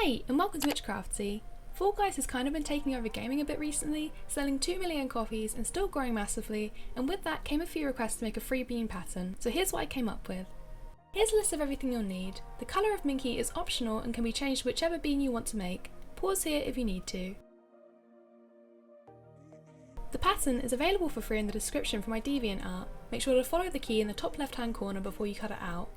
Hey, and welcome to Witchcrafty. Fall Guys has kind of been taking over gaming a bit recently, selling 2 million copies and still growing massively, and with that came a few requests to make a free bean pattern, so here's what I came up with. Here's a list of everything you'll need. The colour of Minky is optional and can be changed to whichever bean you want to make. Pause here if you need to. The pattern is available for free in the description for my DeviantArt. Make sure to follow the key in the top left hand corner before you cut it out.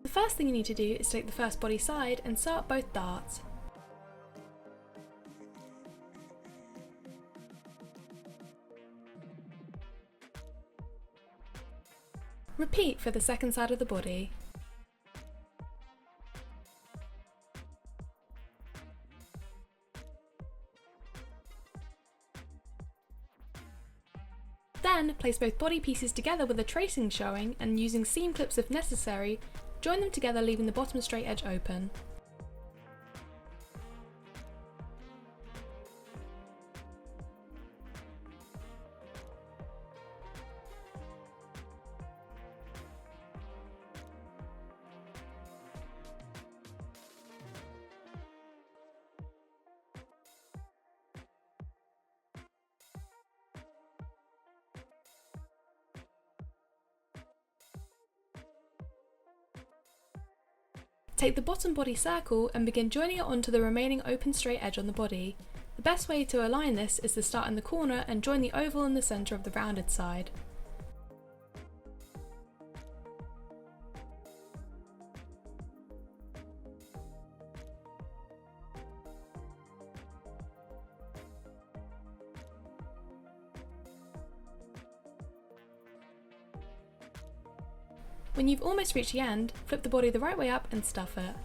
The first thing you need to do is take the first body side and sew up both darts. Repeat for the second side of the body. Then place both body pieces together with the tracing showing and using seam clips if necessary, join them together leaving the bottom straight edge open. Take the bottom body circle and begin joining it onto the remaining open straight edge on the body. The best way to align this is to start in the corner and join the oval in the centre of the rounded side. When you've almost reached the end, flip the body the right way up and stuff it.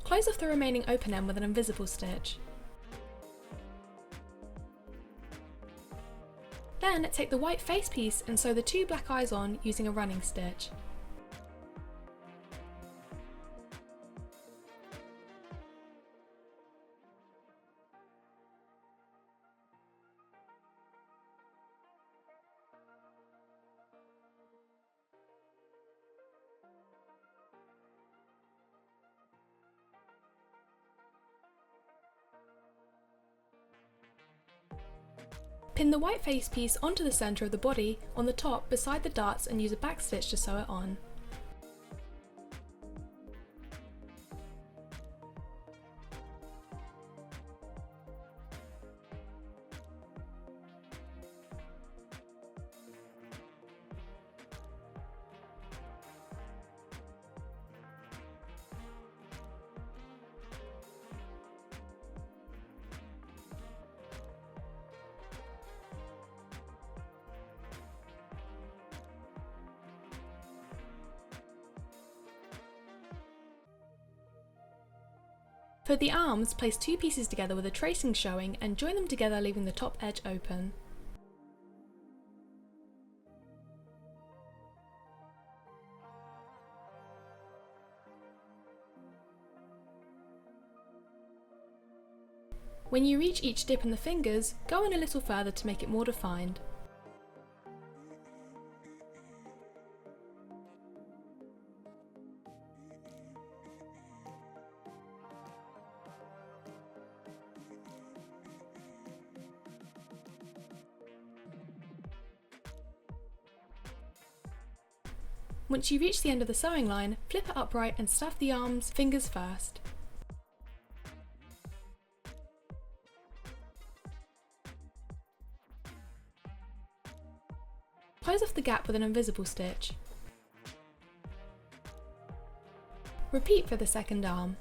Close off the remaining open end with an invisible stitch. Then take the white face piece and sew the 2 black eyes on using a running stitch. Pin the white face piece onto the centre of the body on the top beside the darts and use a backstitch to sew it on. For the arms, place 2 pieces together with a tracing showing and join them together leaving the top edge open. When you reach each dip in the fingers, go in a little further to make it more defined. Once you reach the end of the sewing line, flip it upright and stuff the arms fingers first. Close off the gap with an invisible stitch. Repeat for the second arm.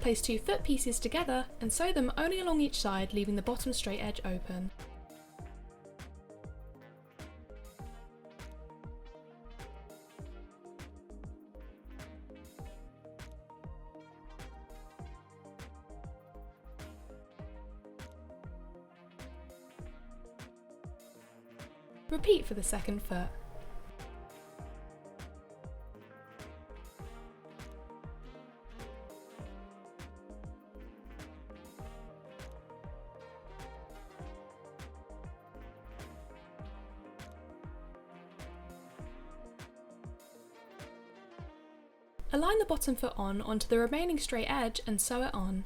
Place 2 foot pieces together and sew them only along each side, leaving the bottom straight edge open. Repeat for the second foot. Align the bottom foot onto the remaining straight edge and sew it on.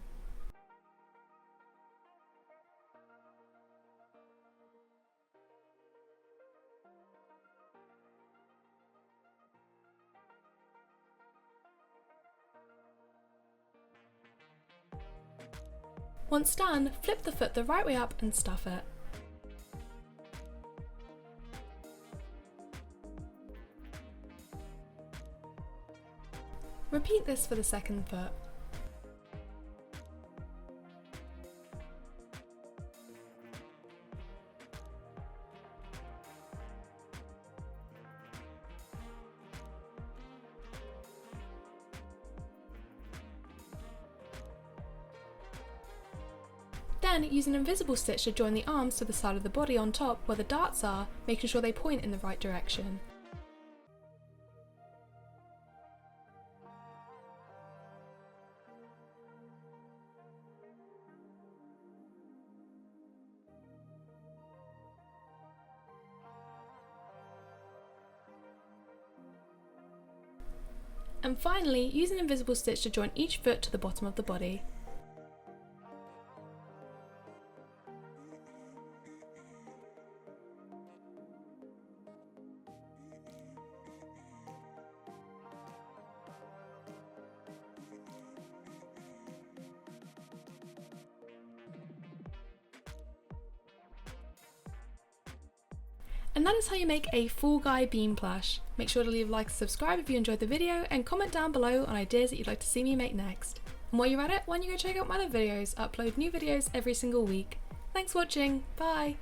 Once done, flip the foot the right way up and stuff it. Repeat this for the second foot. Then use an invisible stitch to join the arms to the side of the body on top where the darts are, making sure they point in the right direction. And finally, use an invisible stitch to join each foot to the bottom of the body. And that is how you make a full guy bean plush. Make sure to leave a like and subscribe if you enjoyed the video, and comment down below on ideas that you'd like to see me make next. And while you're at it, why don't you go check out my other videos? I upload new videos every single week. Thanks for watching, bye!